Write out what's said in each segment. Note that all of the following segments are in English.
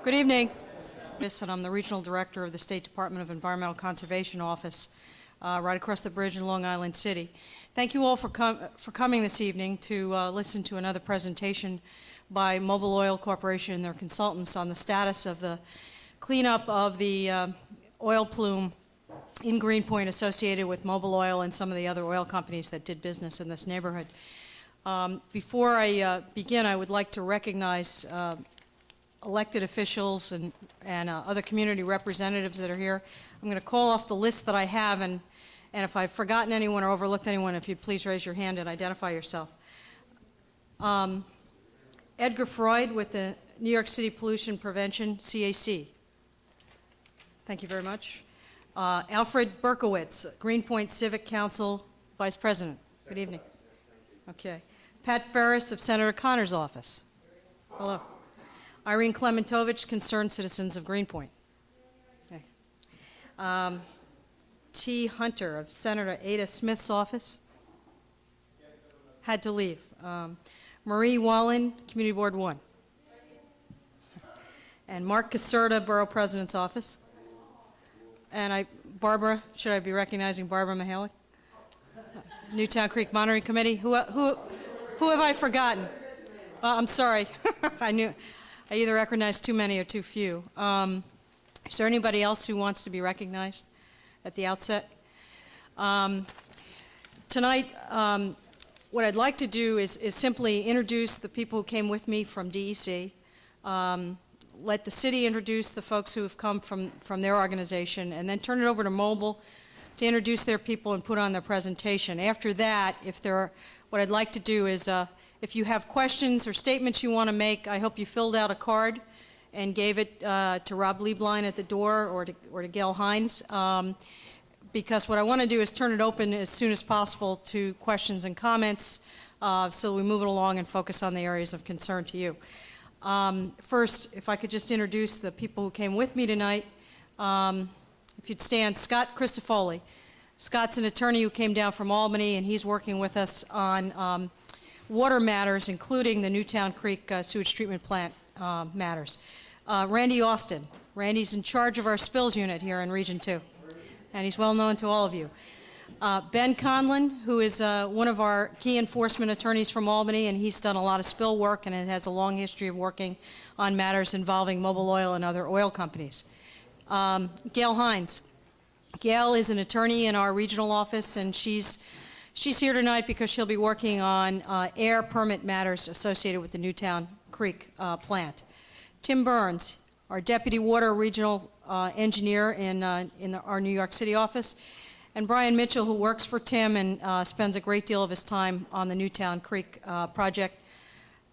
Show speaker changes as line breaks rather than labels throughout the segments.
Good evening. And I'm the Regional Director of the State Department of Environmental Conservation Office, right across the bridge in Long Island City. Thank you all for coming this evening to listen to another presentation by Mobil Oil Corporation and their consultants on the status of the cleanup of the oil plume in Greenpoint associated with Mobil Oil and some of the other oil companies that did business in this neighborhood. Before I begin, I would like to recognize elected officials and other community representatives that are here. I'm going to call off the list that I have, and if I've forgotten anyone or overlooked anyone, if you'd please raise your hand and identify yourself. Edgar Freud with the New York City Pollution Prevention, CAC. Thank you very much. Alfred Berkowitz, Greenpoint Civic Council Vice President. Good evening. Okay. Pat Ferris of Senator Connor's office. Hello. Irene Klementovich, Concerned Citizens of Greenpoint. Okay. T. Hunter of Senator Ada Smith's office. Had to leave. Marie Wallen, Community Board 1. And Mark Caserta, Borough President's office. And Barbara, should I be recognizing Barbara Mihalik? Newtown Creek Monitoring Committee. Who have I forgotten? I'm sorry. I either recognized too many or too few. Is there anybody else who wants to be recognized at the outset? Tonight, what I'd like to do is simply introduce the people who came with me from DEC, let the city introduce the folks who have come from their organization, and then turn it over to Mobil to introduce their people and put on their presentation. After that, what I'd like to do is, if you have questions or statements you want to make, I hope you filled out a card and gave it to Rob Lieblein at the door or to Gail Hines, because what I want to do is turn it open as soon as possible to questions and comments, so we move it along and focus on the areas of concern to you. First, if I could just introduce the people who came with me tonight. If you'd stand, Scott Christofoli. Scott's an attorney who came down from Albany, and he's working with us on water matters, including the Newtown Creek sewage treatment plant matters. Randy Austin. Randy's in charge of our spills unit here in Region 2, and he's well known to all of you. Ben Conlon, who is one of our key enforcement attorneys from Albany, and he's done a lot of spill work and has a long history of working on matters involving Mobil Oil and other oil companies. Gail Hines. Gail is an attorney in our regional office, and she's here tonight because she'll be working on air permit matters associated with the Newtown Creek plant. Tim Burns, our Deputy Water Regional Engineer in our New York City office, and Brian Mitchell, who works for Tim and spends a great deal of his time on the Newtown Creek project.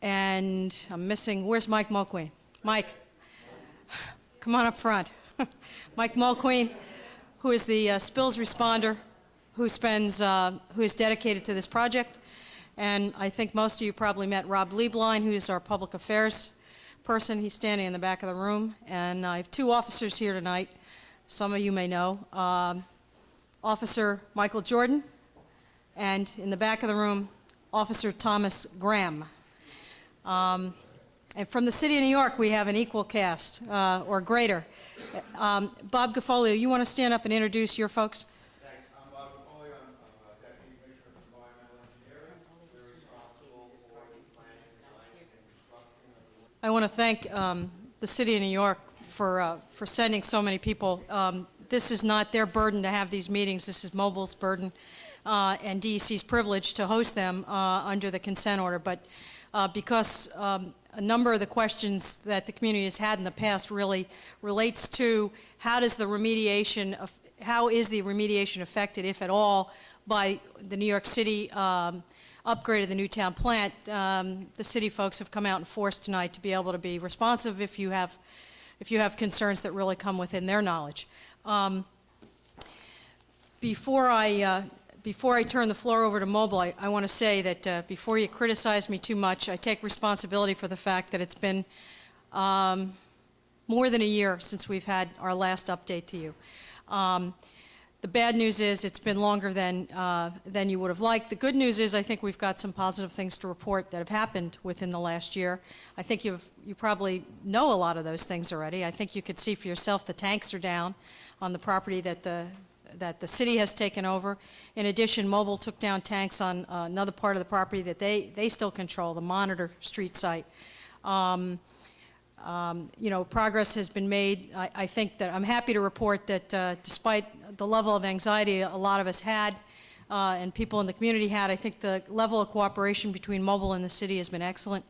And I'm missing, where's Mike Mulqueen? Mike, come on up front. Mike Mulqueen, who is the spills responder, who is dedicated to this project. And I think most of you probably met Rob Lieblein, who is our public affairs person. He's standing in the back of the room. And I have two officers here tonight, some of you may know. Officer Michael Jordan, and in the back of the room, Officer Thomas Graham. And from the city of New York, we have an equal cast, or greater. Bob Gaffolio, you want to stand up and introduce your folks?
Thanks. I'm Bob Gaffolio. I'm Deputy Commissioner for Environmental Engineering. We're responsible for the planning, design, and construction of the...
I want to thank the city of New York for sending so many people. This is not their burden to have these meetings. This is Mobil's burden and DEC's privilege to host them under the consent order. But because a number of the questions that the community has had in the past really relates to how is the remediation affected, if at all, by the New York City upgrade of the Newtown plant. The city folks have come out and forced tonight to be able to be responsive if you have concerns that really come within their knowledge. Before I turn the floor over to Mobil, I want to say that before you criticize me too much, I take responsibility for the fact that it's been more than a year since we've had our last update to you. The The bad news is it's been longer than you would have liked. The good news is I think we've got some positive things to report that have happened within the last year. I think you probably know a lot of those things already. I think you could see for yourself the tanks are down on the property that the city has taken over. In addition, Mobil took down tanks on another part of the property that they still control, the Monitor Street site. You know, progress has been made. I think that I'm happy to report that despite the level of anxiety a lot of us had and people in the community had, I think the level of cooperation between Mobil and the city has been excellent.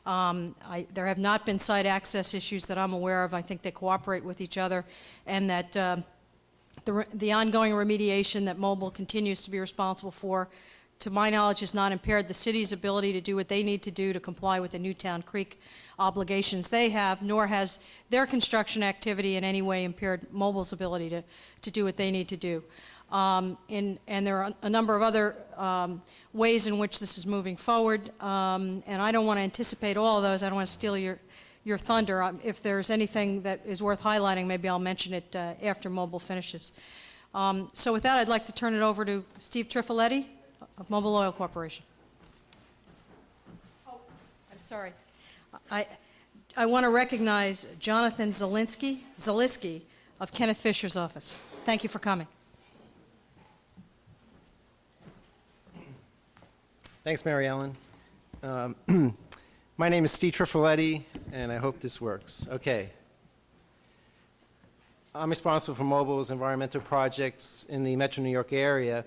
There have not been site access issues that I'm aware of. I think they cooperate with each other, and that the ongoing remediation that Mobil continues to be responsible for, to my knowledge, has not impaired the city's ability to do what they need to do to comply with the Newtown Creek obligations they have, nor has their construction activity in any way impaired Mobil's ability to do what they need to do. And there are a number of other ways in which this is moving forward, and I don't want to anticipate all of those. I don't want to steal your thunder. If there's anything that is worth highlighting, maybe I'll mention it after Mobil finishes. So with that, I'd like to turn it over to Steve Trifoletti of Mobil Oil Corporation. Oh, I'm sorry. I want to recognize Jonathan Zaliski of Kenneth Fisher's office. Thank you for coming.
Thanks, Mary Ellen. My name is Steve Trifoletti, and I hope this works. Okay. I'm responsible for Mobil's environmental projects in the Metro New York area.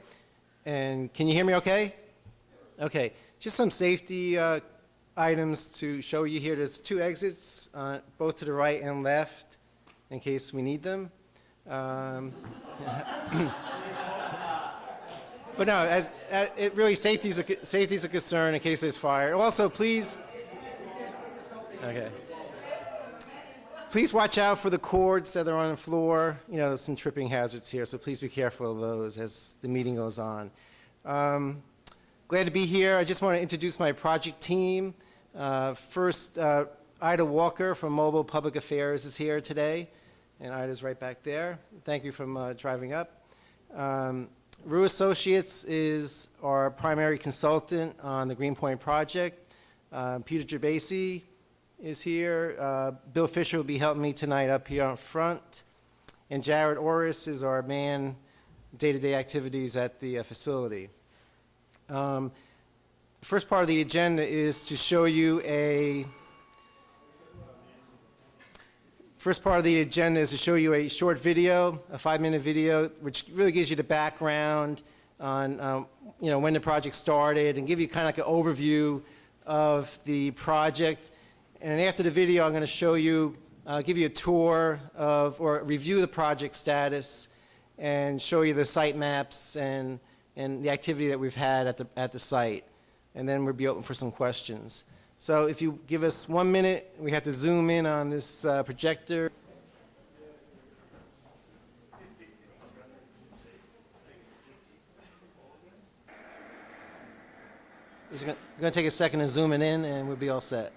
And can you hear me okay? Okay. Just some safety items to show you here. There's 2 exits, both to the right and left, in case we need them. But no, it really safety's a concern in case there's fire. Also, please, okay. Please watch out for the cords that are on the floor. You know, there's some tripping hazards here, so please be careful of those as the meeting goes on. Glad to be here. I just want to introduce my project team. First, Ida Walker from Mobil Public Affairs is here today, and Ida's right back there. Thank you for driving up. Rue Associates is our primary consultant on the Greenpoint project. Peter Gerbasi is here. Bill Fisher will be helping me tonight up here up front. And Jared Orris is our man day-to-day activities at the facility. First part of the agenda is to show you a short video, a 5-minute video, which really gives you the background on when the project started and give you kind of like an overview of the project. And after the video, I'm going to show you, give you a tour of, or review the project status and show you the site maps and the activity that we've had at the site. And then we'll be open for some questions. So if you give us 1 minute, we have to zoom in on this projector. We're going to take a second to zoom it in, and we'll be all set.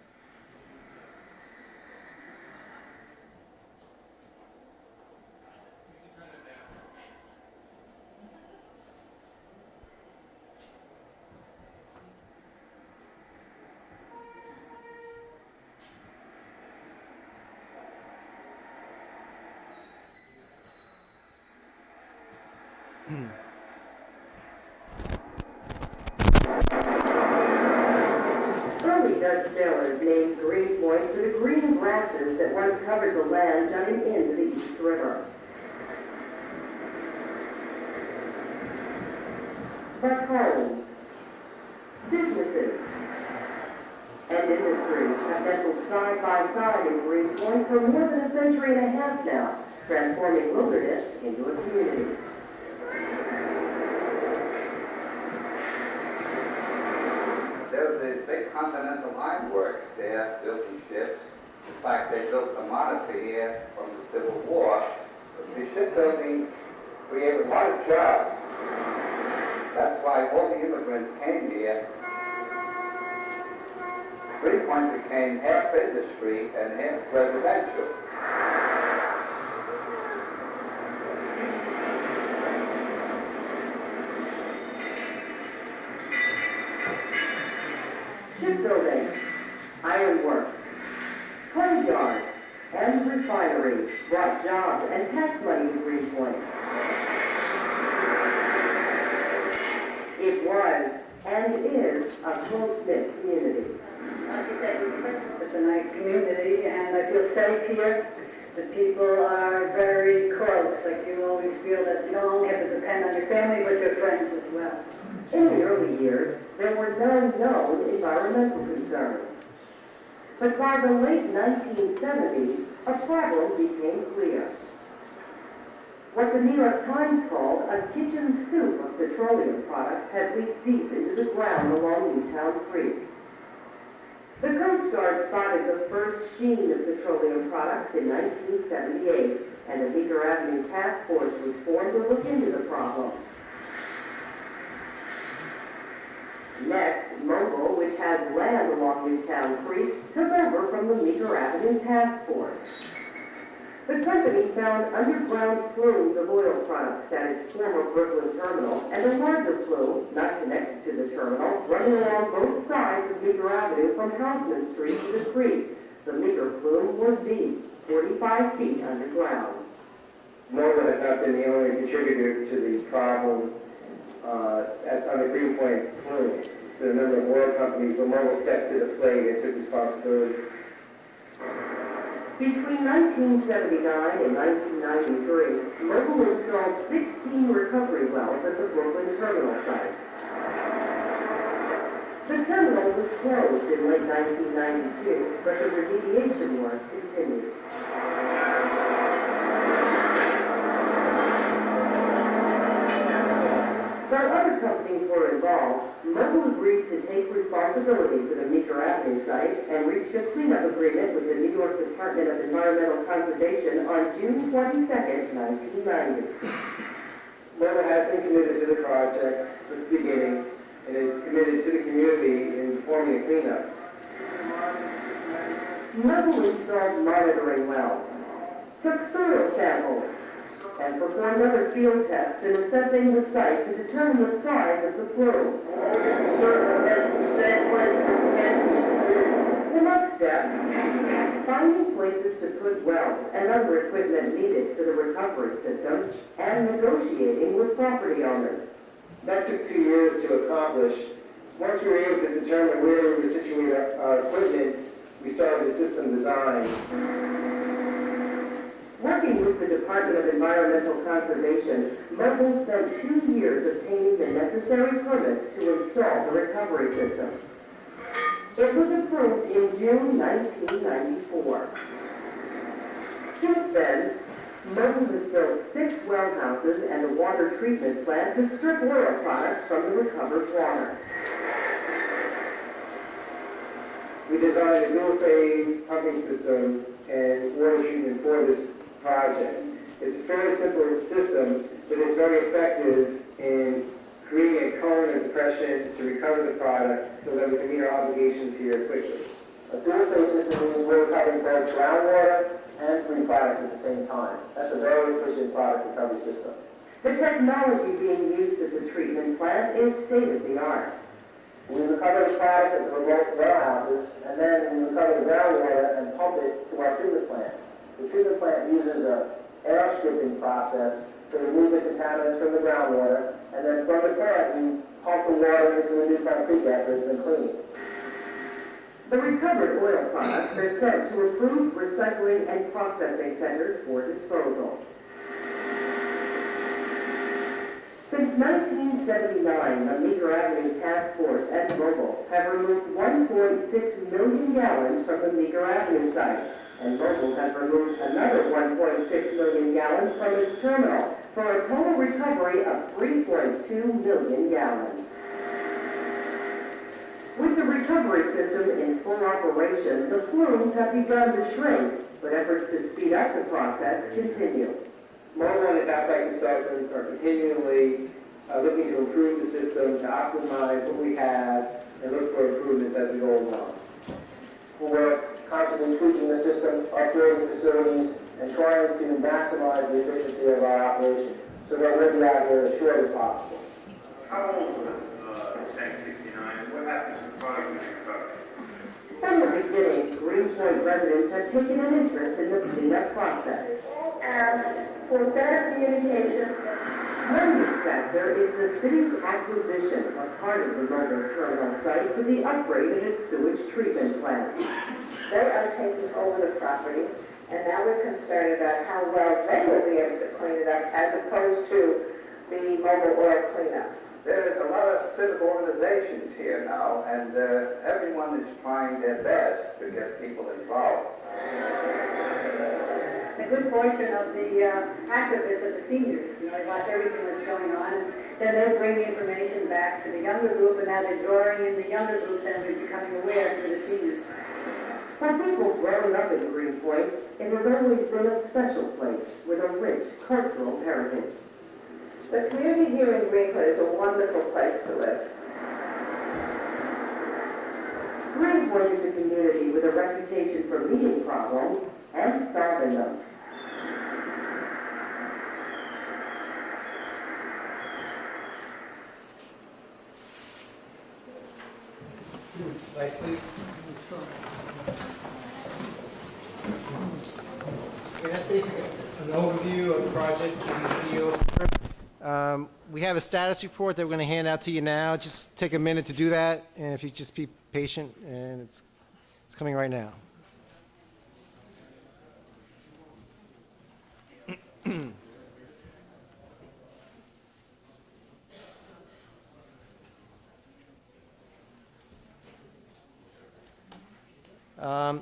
Early Dutch sailors named Greenpoint for the green grasses that once covered the land jutting into the East River. But homes, businesses, and industries have nestled side by side in Greenpoint for more than a century and a half now, transforming wilderness into a community.
There's the big Continental Ironworks there, building ships. In fact, they built the Monitor here from the Civil War. The shipbuilding created a lot of jobs. That's why all the immigrants came here. Greenpoint became half industry and half residential.
refinery brought jobs and tax money to Greenpoint. It was and is a close-knit community.
It's a nice community, and I feel safe here. The people are very close, like you always feel that you don't only have to depend on your family, but your friends as well.
In the early years, there were no known environmental concerns. But by the late 1970s, a problem became clear. What the New York Times called a kitchen soup of petroleum products had leaked deep into the ground along Newtown Creek. The Coast Guard spotted the first sheen of petroleum products in 1978, and a Meeker Avenue task force was formed to look into the problem. Next, Mobil, which has land along Newtown Creek, took over from the Meeker Avenue task force. The company found underground plumes of oil products at its former Brooklyn terminal, and a larger plume, not connected to the terminal, running along both sides of Meeker Avenue from Housman Street to the creek. The Meeker plume was deep, 45 feet underground.
Mobil has not been the only contributor to the problem on the Greenpoint plume. It's been a number of oil companies, but Mobil stepped to the plate and took responsibility.
Between 1979 and 1993, Mobil installed 16 recovery wells at the Brooklyn terminal site. The terminal was closed in late 1992, but the remediation work continued. While other companies were involved, Mobil agreed to take responsibility for the Meeker Avenue site and reached a cleanup agreement with the New York Department of Environmental Conservation on June 22, 1990.
Mobil has been committed to the project since the beginning and is committed to the community in forming cleanups.
Mobil installed monitoring wells, took soil samples, and performed other field tests in assessing the site to determine the size of the plume. The next step, finding places to put wells and other equipment needed for the recovery system, and negotiating with property owners.
That took 2 years to accomplish. Once we were able to determine where we would situate our equipment, we started the system design.
Working with the Department of Environmental Conservation, Mobil spent 2 years obtaining the necessary permits to install the recovery system. It was approved in June 1994. Since then, Mobil has built 6 well houses and a water treatment plant to strip oil products from the recovered water.
We designed a dual-phase pumping system and water treatment for this project. It's a fairly simple system, but it's very effective in creating a cone of depression to recover the product so that we can meet our obligations here quickly. A dual-phase system means we're recovering both groundwater and free product at the same time. That's a very efficient product recovery system.
The technology being used at the treatment plant is state-of-the-art.
We recover the product at the remote well houses, and then we recover the groundwater and pump it to our treatment plant. The treatment plant uses an air stripping process to remove the contaminants from the groundwater, and then from the plant, we pump the water into the Newtown Creek after it's been cleaned.
The recovered oil products are sent to approved recycling and processing centers for disposal. Since 1979, the Meeker Avenue Task Force and Mobil have removed 1.6 million gallons from the Meeker Avenue site, and Mobil has removed another 1.6 million gallons from its terminal, for a total recovery of 3.2 million gallons. With the recovery system in full operation, the plumes have begun to shrink, but efforts to speed up the process continue.
Mobil and its outside consultants are continually looking to improve the system, to optimize what we have, and look for improvements as we go along. We're constantly tweaking the system, upgrading facilities, and trying to maximize the efficiency of our operation so that we'll be out here as short as possible.
How old was Tank 69? What happens to the product when you recover?
From the beginning, Greenpoint residents have taken an interest in the cleanup process.
Asked for better communication.
One big factor is the city's acquisition of part of the Mobil terminal site for the upgrade of its sewage treatment plant.
They are taking over the property, and now we're concerned about how well they will be able to clean it up as opposed to the Mobil Oil cleanup.
There's a lot of civic organizations here now, and everyone is trying their best to get people involved.
A good portion of the activists are the seniors. You know, they watch everything that's going on, and then they'll bring the information back to the younger group, and now they're drawing in the younger groups and we're becoming aware for the seniors.
For people growing up in Greenpoint, it has always been a special place with a rich cultural heritage.
The community here in Greenpoint is a wonderful place to live.
Greenpoint is a community with a reputation for meeting problems and solving them.
Lights, please. Okay, that's basically an overview of the project in the field. We have a status report that we're going to hand out to you now. Just take a minute to do that, and if you just be patient, and it's coming right now.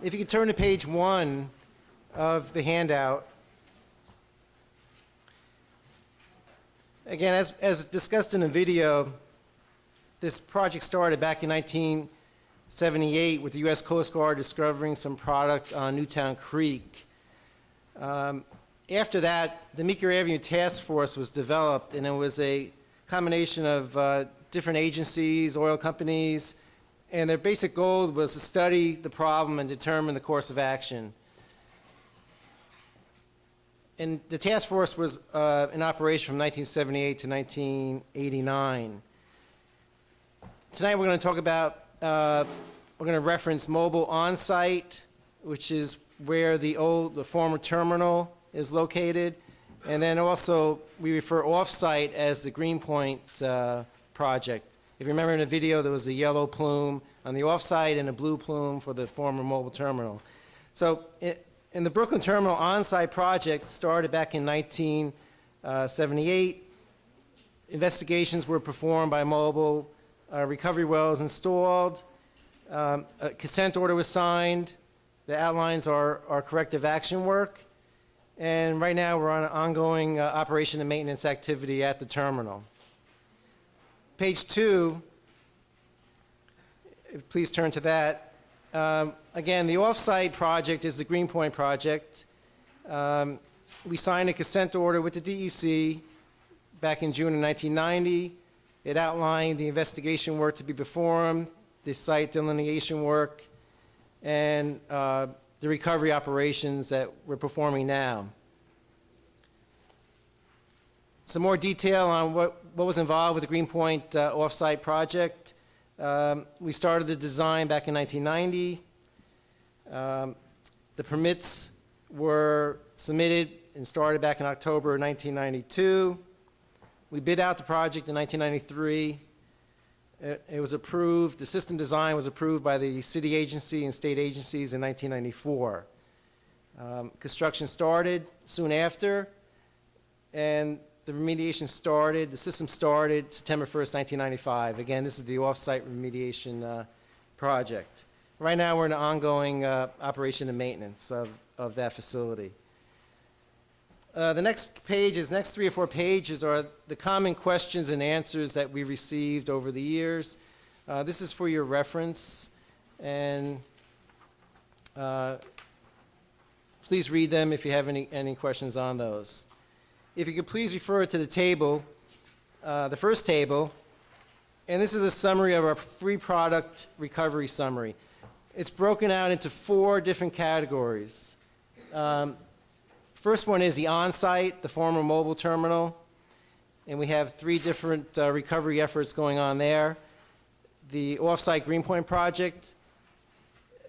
If you could turn to page 1 of the handout. Again, as discussed in the video, this project started back in 1978 with the U.S. Coast Guard discovering some product on Newtown Creek. After that, the Meeker Avenue Task Force was developed, and it was a combination of different agencies, oil companies, and their basic goal was to study the problem and determine the course of action. And the task force was in operation from 1978 to 1989. Tonight we're going to talk about, we're going to reference Mobil On-Site, which is where the former terminal is located. And then also we refer off-site as the Greenpoint project. If you remember in the video, there was a yellow plume on the off-site and a blue plume for the former Mobil terminal. So in the Brooklyn Terminal on-site project started back in 1978. Investigations were performed by Mobil, recovery wells installed, a consent order was signed that outlines our corrective action work, and right now we're on an ongoing operation and maintenance activity at the terminal. Page 2, please turn to that. Again, the off-site project is the Greenpoint project. We signed a consent order with the DEC back in June of 1990. It outlined the investigation work to be performed, the site delineation work, and the recovery operations that we're performing now. Some more detail on what was involved with the Greenpoint off-site project. We started the design back in 1990. The permits were submitted and started back in October 1992. We bid out the project in 1993. It was approved, the system design was approved by the city agency and state agencies in 1994. Construction started soon after, and the remediation started, the system started September 1st, 1995. Again, this is the off-site remediation project. Right now, we're in an ongoing operation and maintenance of that facility. The next pages, next 3 or 4 pages are the common questions and answers that we received over the years. This is for your reference, and please read them if you have any questions on those. If you could please refer to the table, the first table, and this is a summary of our free product recovery summary. It's broken out into 4 different categories. First one is the on-site, the former Mobil terminal, and we have 3 different recovery efforts going on there. The off-site Greenpoint project,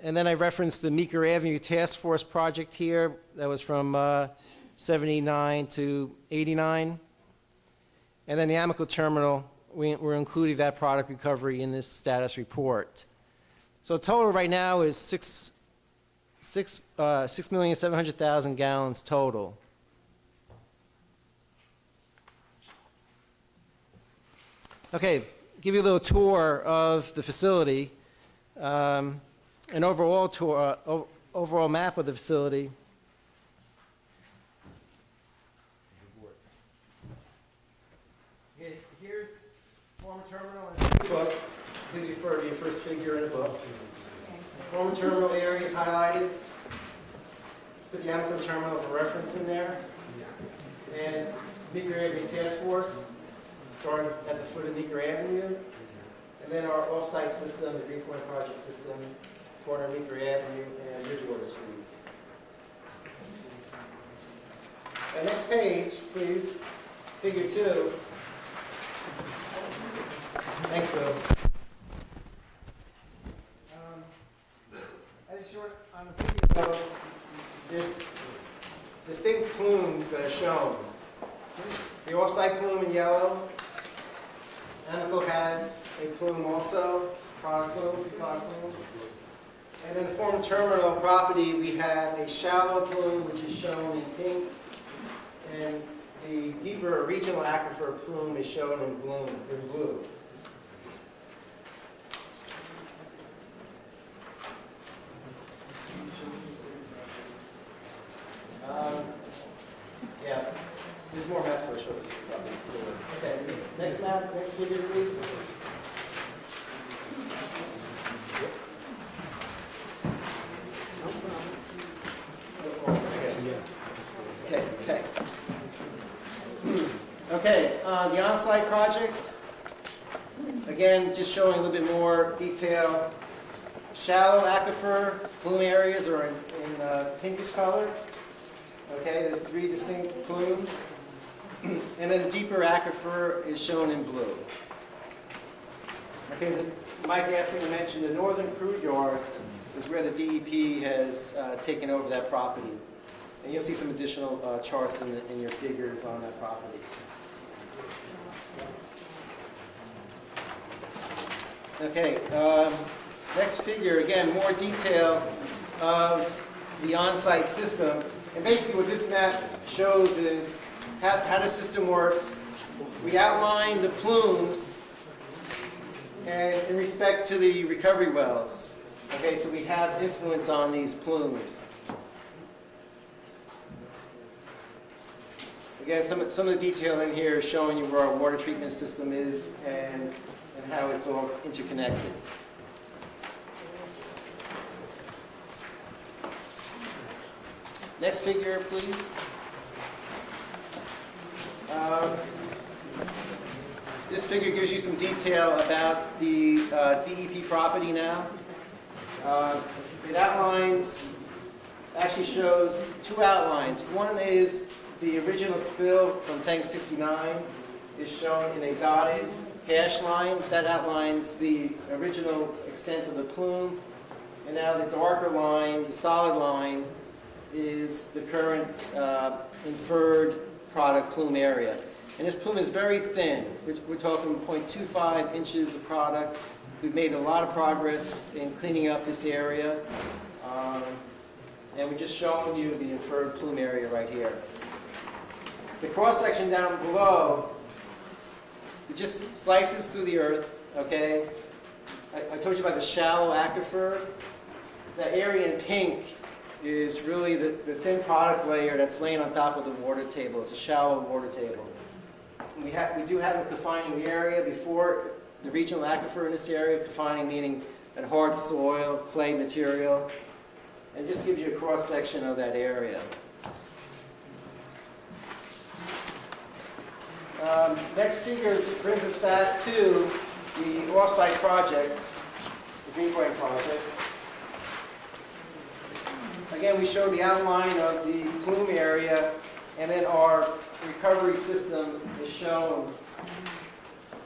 And then I referenced the Meeker Avenue Task Force project here. That was from 79 to 89. And then the Amico Terminal, we're including that product recovery in this status report. So total right now is 6,700,000 gallons total. Okay, give you a little tour of the facility. An overall tour, overall map of the facility. Here's former terminal and the book. Please refer to your first figure in the book. Former terminal area is highlighted. Put the Amico Terminal for reference in there. And Meeker Avenue Task Force, starting at the foot of Meeker Avenue. And then our off-site system, the Greenpoint project system, corner Meeker Avenue and Ridgewater Street. And next page, please, figure 2. Thanks, Bill. As short on the figure, though, there's distinct plumes that are shown. The off-site plume in yellow. Amico has a plume also, product plume. And then the former terminal property, we have a shallow plume, which is shown in pink, and the deeper regional aquifer plume is shown in blue. Yeah, there's more maps I'll show this. Okay, next map, next figure, please. Okay, thanks. Okay, the on-site project. Again, just showing a little bit more detail. Shallow aquifer plume areas are in pinkish color. Okay, there's 3 distinct plumes. And then deeper aquifer is shown in blue. Okay, Mike asked me to mention the northern crude yard is where the DEP has taken over that property. And you'll see some additional charts in your figures on that property. Okay, next figure, again, more detail of the on-site system. And basically what this map shows is how the system works. We outline the plumes and in respect to the recovery wells. Okay, so we have influence on these plumes. Again, some of the detail in here is showing you where our water treatment system is and how it's all interconnected. Next figure, please. This figure gives you some detail about the DEP property now. It outlines, actually shows 2 outlines. One is the original spill from tank 69 is shown in a dotted hash line. That outlines the original extent of the plume. And now the darker line, the solid line, is the current inferred product plume area. And this plume is very thin. We're talking 0.25 inches of product. We've made a lot of progress in cleaning up this area. And we're just showing you the inferred plume area right here. The cross-section down below, it just slices through the earth, okay? I told you about the shallow aquifer. The area in pink is really the thin product layer that's laying on top of the water table. It's a shallow water table. We do have a confining area before the regional aquifer in this area, confining meaning that hard soil, clay material, and just gives you a cross-section of that area. Next figure brings us back to the off-site project, the Greenpoint project. Again, we show the outline of the plume area, and then our recovery system is shown.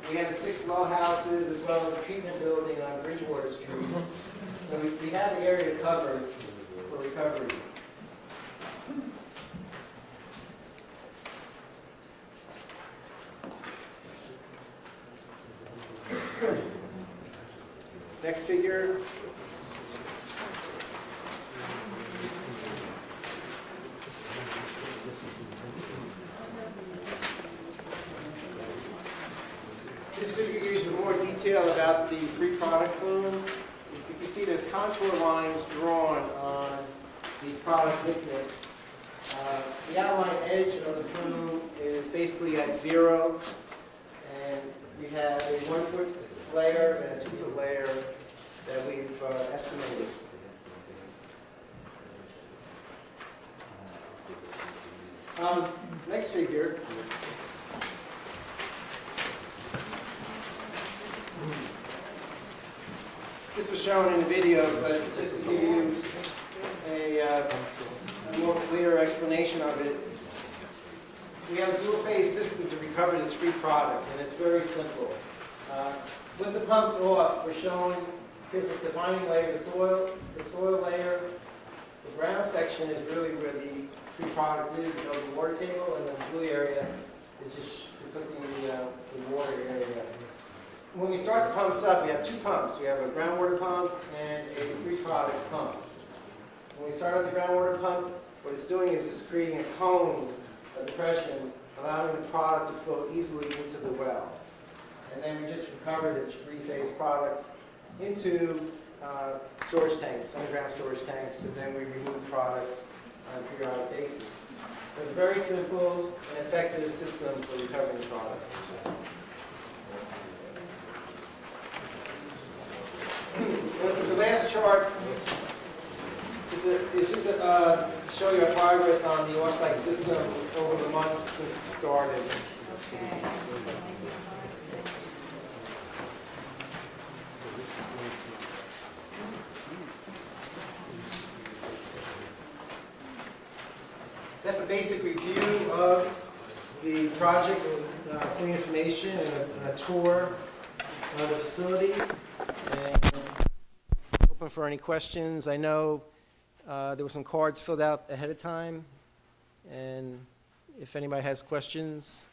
We have 6 well houses as well as a treatment building on Bridgewater Street. So we have the area covered for recovery. Next figure. This figure gives you more detail about the free product plume. If you can see, there's contour lines drawn on the product thickness. The outline edge of the plume is basically at 0, and we have a 1-foot layer and a 2-foot layer that we've estimated. Next figure. This was shown in the video, but just to give you a more clear explanation of it, we have a dual-phase system to recover this free product, and it's very simple. With the pumps off, we're showing here's a defining layer of the soil layer. The brown section is really where the free product is, the water table, and the blue area is just depicting the water area. When we start the pumps up, we have 2 pumps. We have a groundwater pump and a free product pump. When we start up the groundwater pump, what it's doing is it's creating a cone of depression, allowing the product to flow easily into the well. And then we just recover this free-phase product into storage tanks, underground storage tanks, and then we remove the product on a periodic basis. It's a very simple and effective system for recovering the product. The last chart is just to show you our progress on the off-site system over the months since it started. That's a basic review of the project, free information and a tour of the facility. And open for any questions. I know there were some cards filled out ahead of time, and if anybody has questions,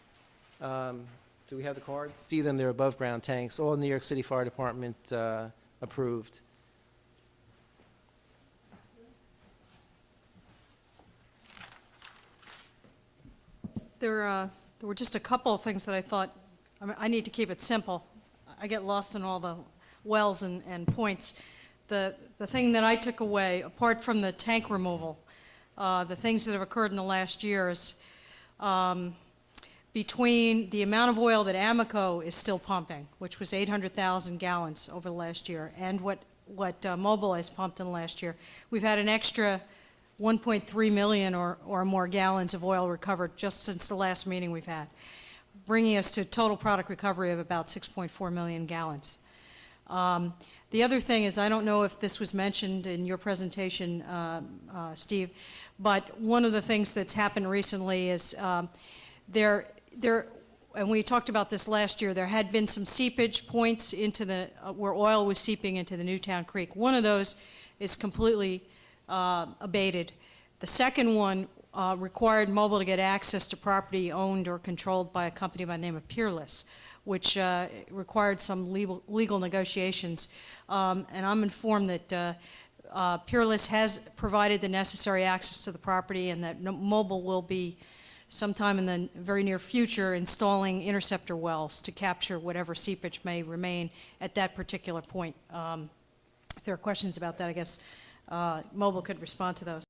do we have the cards? See them, they're above ground tanks, all New York City Fire Department approved.
There were just a couple of things that I thought, I need to keep it simple. I get lost in all the wells and points. The thing that I took away, apart from the tank removal, the things that have occurred in the last year is between the amount of oil that Amoco is still pumping, which was 800,000 gallons over the last year, and what Mobil has pumped in the last year, we've had an extra 1.3 million or more gallons of oil recovered just since the last meeting we've had, bringing us to total product recovery of about 6.4 million gallons. The other thing is, I don't know if this was mentioned in your presentation, Steve, but one of the things that's happened recently is and we talked about this last year, there had been some seepage points into where oil was seeping into the Newtown Creek. One of those is completely abated. The second one required Mobil to get access to property owned or controlled by a company by the name of Peerless, which required some legal negotiations. And I'm informed that Peerless has provided the necessary access to the property, and that Mobil will be sometime in the very near future installing interceptor wells to capture whatever seepage may remain at that particular point. If there are questions about that, I guess Mobil could respond to those.